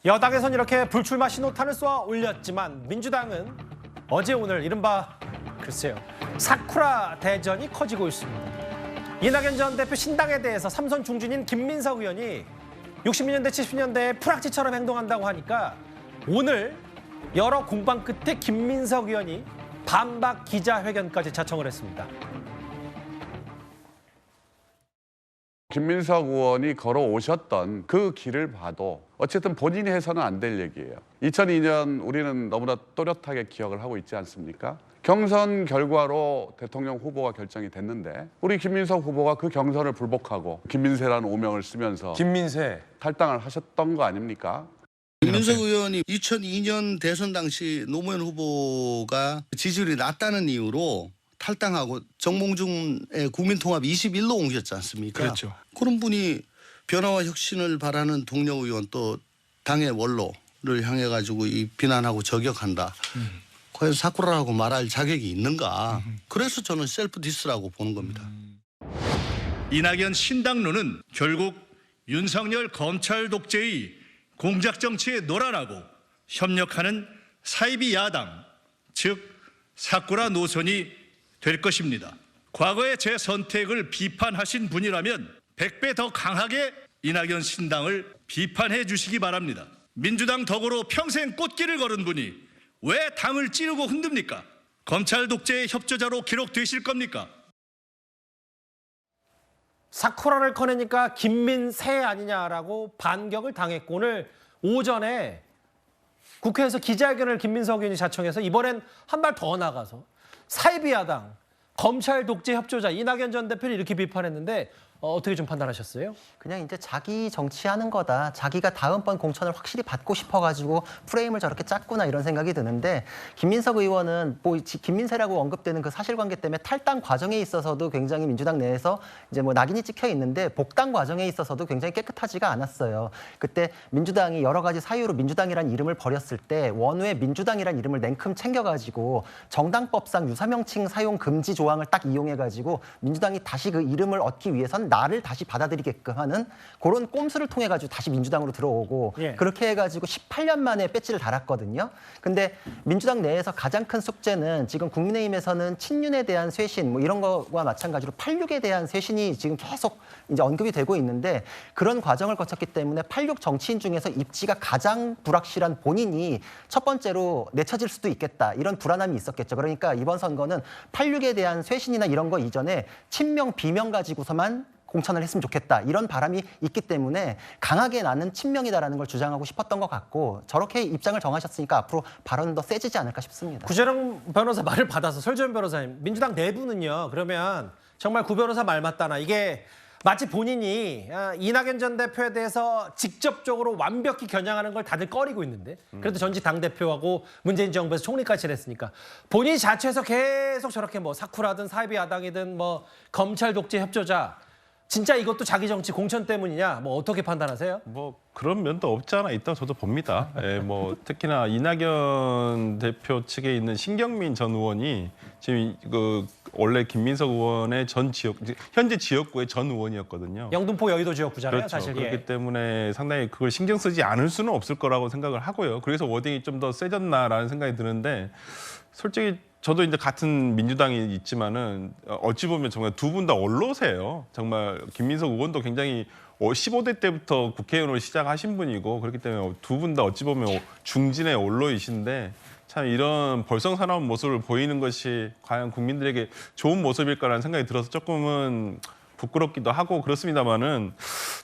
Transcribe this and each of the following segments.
여당에선 이렇게 불출마 신호탄을 쏘아 올렸지만 민주당은 어제 오늘 이른바 글쎄요 사쿠라 대전이 커지고 있습니다. 이낙연 전 대표 신당에 대해서 삼선 중진인 김민석 의원이 60년대 70년대에 프락치처럼 행동한다고 하니까 오늘 여러 공방 끝에 김민석 의원이 반박 기자회견까지 자청을 했습니다. 김민석 의원이 걸어오셨던 그 길을 봐도 어쨌든 본인이 해서는 안 될 얘기예요. 2002년 우리는 너무나 또렷하게 기억을 하고 있지 않습니까? 경선 결과로 대통령 후보가 결정이 됐는데 우리 김민석 후보가 그 경선을 불복하고 김민세라는 오명을 쓰면서 김민세 탈당을 하셨던 거 아닙니까? 김민석 의원이 2002년 대선 당시 노무현 후보가 지지율이 낮다는 이유로 탈당하고 정몽준의 국민통합 21로 옮겼지 않습니까? 그렇죠. 그런 분이 변화와 혁신을 바라는 동료 의원 또 당의 원로를 향해 가지고 이 비난하고 저격한다. 과연 사쿠라라고 말할 자격이 있는가? 그래서 저는 셀프 디스라고 보는 겁니다. 이낙연 신당론은 결국 윤석열 검찰 독재의 공작 정치에 노란하고 협력하는 사이비 야당, 즉 사쿠라 노선이 될 것입니다. 과거의 제 선택을 비판하신 분이라면 100배 더 강하게 이낙연 신당을 비판해 주시기 바랍니다. 민주당 덕으로 평생 꽃길을 걸은 분이 왜 당을 찌르고 흔듭니까? 검찰 독재의 협조자로 기록되실 겁니까? 사쿠라를 꺼내니까 김민세 아니냐라고 반격을 당했고 오늘 오전에 국회에서 기자회견을 김민석 의원이 자청해서 이번엔 한 발 더 나가서 사이비 야당, 검찰 독재 협조자 이낙연 전 대표를 이렇게 비판했는데 어떻게 좀 판단하셨어요? 그냥 이제 자기 정치하는 거다. 자기가 다음번 공천을 확실히 받고 싶어가지고 프레임을 저렇게 짰구나 이런 생각이 드는데 김민석 의원은 뭐 김민세라고 언급되는 그 사실관계 때문에 탈당 과정에 있어서도 굉장히 민주당 내에서 이제 뭐 낙인이 찍혀 있는데 복당 과정에 있어서도 굉장히 깨끗하지가 않았어요. 그때 민주당이 여러 가지 사유로 민주당이란 이름을 버렸을 때 원외 민주당이란 이름을 냉큼 챙겨가지고 정당법상 유사명칭 사용 금지 조항을 딱 이용해가지고 민주당이 다시 그 이름을 얻기 위해선 나를 다시 받아들이게끔 하는 그런 꼼수를 통해 가지고 다시 민주당으로 들어오고 그렇게 해가지고 18년 만에 배지를 달았거든요. 근데 민주당 내에서 가장 큰 숙제는 지금 국민의힘에서는 친윤에 대한 쇄신 뭐 이런 거와 마찬가지로 86에 대한 쇄신이 지금 계속 이제 언급이 되고 있는데 그런 과정을 거쳤기 때문에 86 정치인 중에서 입지가 가장 불확실한 본인이 첫 번째로 내쳐질 수도 있겠다 이런 불안함이 있었겠죠. 그러니까 이번 선거는 86에 대한 쇄신이나 이런 거 이전에 친명 비명 가지고서만 공천을 했으면 좋겠다 이런 바람이 있기 때문에 강하게 나는 친명이다라는 걸 주장하고 싶었던 것 같고 저렇게 입장을 정하셨으니까 앞으로 발언은 더 세지지 않을까 싶습니다. 구재령 변호사 말을 받아서 설재현 변호사님 민주당 내부는요 그러면 정말 구 변호사 말 맞다나 이게 마치 본인이 이낙연 전 대표에 대해서 직접적으로 완벽히 겨냥하는 걸 다들 꺼리고 있는데 그래도 전직 당대표하고 문재인 정부에서 총리까지 지냈으니까 본인이 자처해서 계속 저렇게 뭐 사쿠라든 사이비 야당이든 뭐 검찰 독재 협조자 진짜 이것도 자기 정치 공천 때문이냐? 뭐 어떻게 판단하세요? 뭐 그런 면도 없지 않아 있다고 저도 봅니다. 예, 뭐 특히나 이낙연 대표 측에 있는 신경민 전 의원이 지금 그 원래 김민석 의원의 전 지역 현재 지역구의 전 의원이었거든요. 영등포 여의도 지역구잖아요, 그렇죠. 사실. 그렇기 때문에 상당히 그걸 신경 쓰지 않을 수는 없을 거라고 생각을 하고요. 그래서 워딩이 좀 더 세졌나라는 생각이 드는데 솔직히 저도 이제 같은 민주당이 있지만은 어찌 보면 정말 두 분 다 원로세요. 정말 김민석 의원도 굉장히 15대 때부터 국회의원으로 시작하신 분이고 그렇기 때문에 두 분 다 어찌 보면 중진의 원로이신데 참 이런 벌성사나운 모습을 보이는 것이 과연 국민들에게 좋은 모습일까라는 생각이 들어서 조금은 부끄럽기도 하고 그렇습니다만은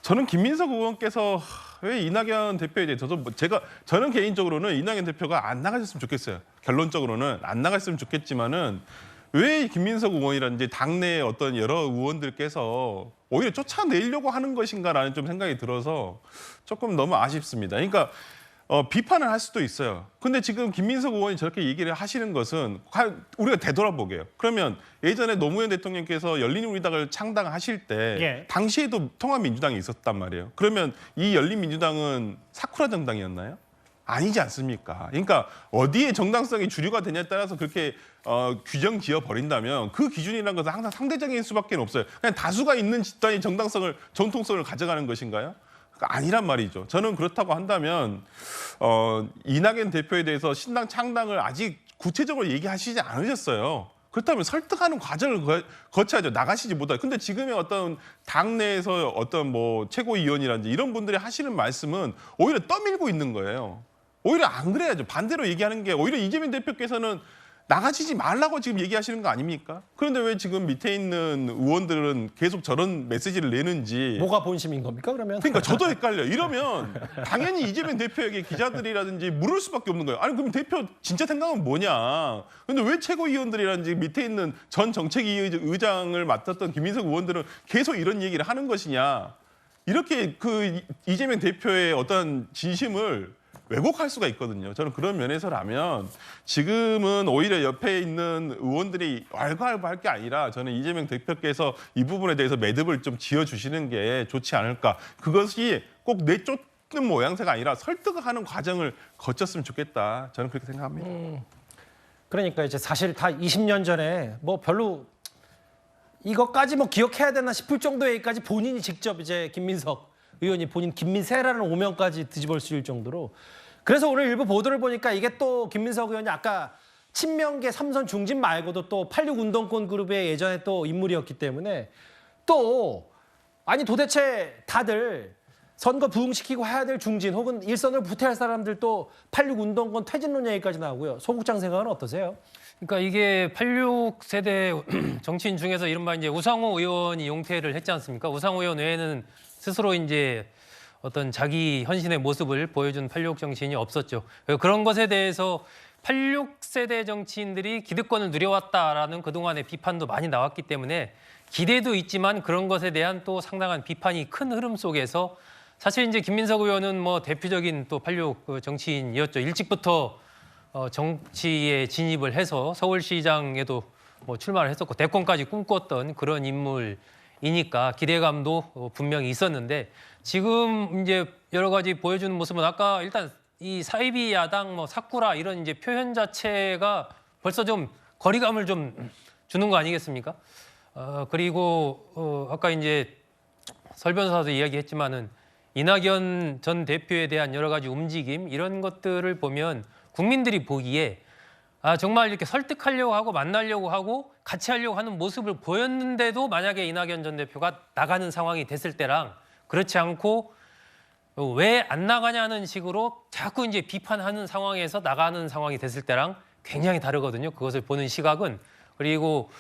저는 김민석 의원께서 왜 이낙연 대표에 대해서 저는 개인적으로는 이낙연 대표가 안 나가셨으면 좋겠어요. 결론적으로는 안 나갔으면 좋겠지만은 왜 김민석 의원이라든지 당내의 어떤 여러 의원들께서 오히려 쫓아내려고 하는 것인가라는 좀 생각이 들어서 조금 너무 아쉽습니다. 그러니까 비판을 할 수도 있어요. 근데 지금 김민석 의원이 저렇게 얘기를 하시는 것은 우리가 되돌아보게요. 그러면 예전에 노무현 대통령께서 열린우리당을 창당하실 때 당시에도 통합민주당이 있었단 말이에요. 그러면 이 열린민주당은 사쿠라 정당이었나요? 아니지 않습니까? 그러니까 어디에 정당성이 주류가 되냐에 따라서 그렇게 규정 지어버린다면 그 기준이라는 것은 항상 상대적인 수밖에 없어요. 그냥 다수가 있는 집단이 정당성을, 정통성을 가져가는 것인가요? 아니란 말이죠. 저는 그렇다고 한다면 이낙연 대표에 대해서 신당 창당을 아직 구체적으로 얘기하시지 않으셨어요. 그렇다면 설득하는 과정을 거쳐야죠. 나가시지 못하죠. 근데 지금의 어떤 당내에서 어떤 뭐 최고위원이라든지 이런 분들이 하시는 말씀은 오히려 떠밀고 있는 거예요. 오히려 안 그래야죠. 반대로 얘기하는 게 오히려 이재명 대표께서는 나가시지 말라고 지금 얘기하시는 거 아닙니까? 그런데 왜 지금 밑에 있는 의원들은 계속 저런 메시지를 내는지. 뭐가 본심인 겁니까 그러면? 그러니까 저도 헷갈려. 이러면 당연히 이재명 대표에게 기자들이라든지 물을 수밖에 없는 거예요. 아니 그럼 대표 진짜 생각은 뭐냐? 근데 왜 최고위원들이라든지 밑에 있는 전 정책위 의장을 맡았던 김민석 의원들은 계속 이런 얘기를 하는 것이냐? 이렇게 그 이재명 대표의 어떤 진심을 왜곡할 수가 있거든요. 저는 그런 면에서라면 지금은 오히려 옆에 있는 의원들이 왈가왈부할 게 아니라 저는 이재명 대표께서 이 부분에 대해서 매듭을 좀 지어주시는 게 좋지 않을까. 그것이 꼭 내쫓는 모양새가 아니라 설득하는 과정을 거쳤으면 좋겠다. 저는 그렇게 생각합니다. 그러니까 이제 사실 다 20년 전에 뭐 별로 이것까지 뭐 기억해야 되나 싶을 정도의 얘기까지 본인이 직접 이제 김민석 의원이 본인 김민세라는 오명까지 뒤집어 쓰일 정도로. 그래서 오늘 일부 보도를 보니까 이게 또 김민석 의원이 아까 친명계 삼선 중진 말고도 또 86 운동권 그룹의 예전에 또 인물이었기 때문에 또 아니 도대체 다들 선거 부응시키고 해야 될 중진 혹은 일선을 부퇴할 사람들도 86 운동권 퇴진론 얘기까지 나오고요. 소국장 생각은 어떠세요? 그러니까 이게 86세대 정치인 중에서 이른바 이제 우상호 의원이 용퇴를 했지 않습니까? 우상호 의원 외에는 스스로 이제 어떤 자기 헌신의 모습을 보여준 86 정치인이 없었죠. 그런 것에 대해서 86세대 정치인들이 기득권을 누려왔다라는 그동안의 비판도 많이 나왔기 때문에 기대도 있지만 그런 것에 대한 또 상당한 비판이 큰 흐름 속에서 사실 이제 김민석 의원은 뭐 대표적인 또 86 정치인이었죠. 일찍부터 정치에 진입을 해서 서울시장에도 뭐 출마를 했었고 대권까지 꿈꿨던 그런 인물이니까 기대감도 분명히 있었는데 지금 이제 여러 가지 보여주는 모습은 아까 일단 이 사이비 야당 뭐 사쿠라 이런 이제 표현 자체가 벌써 좀 거리감을 좀 주는 거 아니겠습니까? 그리고 아까 이제 설 변호사도 이야기했지만은 이낙연 전 대표에 대한 여러 가지 움직임 이런 것들을 보면 국민들이 보기에 정말 이렇게 설득하려고 하고 만나려고 하고 같이 하려고 하는 모습을 보였는데도 만약에 이낙연 전 대표가 나가는 상황이 됐을 때랑 그렇지 않고 왜 안 나가냐는 식으로 자꾸 이제 비판하는 상황에서 나가는 상황이 됐을 때랑 굉장히 다르거든요. 그것을 보는 시각은. 그리고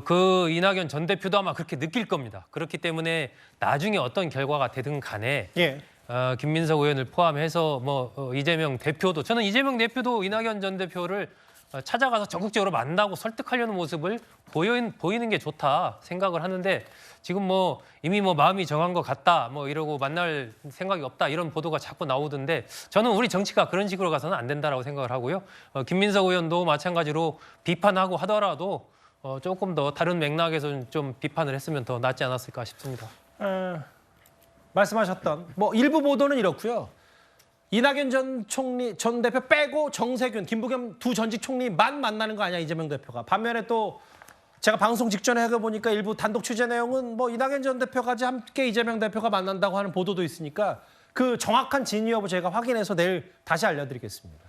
그 이낙연 전 대표도 아마 그렇게 느낄 겁니다. 그렇기 때문에 나중에 어떤 결과가 되든 간에 예. 김민석 의원을 포함해서 이재명 대표도 저는 이재명 대표도 이낙연 전 대표를 찾아가서 적극적으로 만나고 설득하려는 모습을 보이는 게 좋다 생각을 하는데 지금 뭐 이미 뭐 마음이 정한 것 같다 뭐 이러고 만날 생각이 없다 이런 보도가 자꾸 나오던데 저는 우리 정치가 그런 식으로 가서는 안 된다라고 생각을 하고요. 김민석 의원도 마찬가지로 비판하고 하더라도 조금 더 다른 맥락에서 좀 비판을 했으면 더 낫지 않았을까 싶습니다. 말씀하셨던 뭐 일부 보도는 이렇고요. 이낙연 전 대표 빼고 정세균, 김부겸 두 전직 총리만 만나는 거 아니야 이재명 대표가. 반면에 또 제가 방송 직전에 해보니까 일부 단독 취재 내용은 뭐 이낙연 전 대표까지 함께 이재명 대표가 만난다고 하는 보도도 있으니까 그 정확한 진위 여부 제가 확인해서 내일 다시 알려드리겠습니다.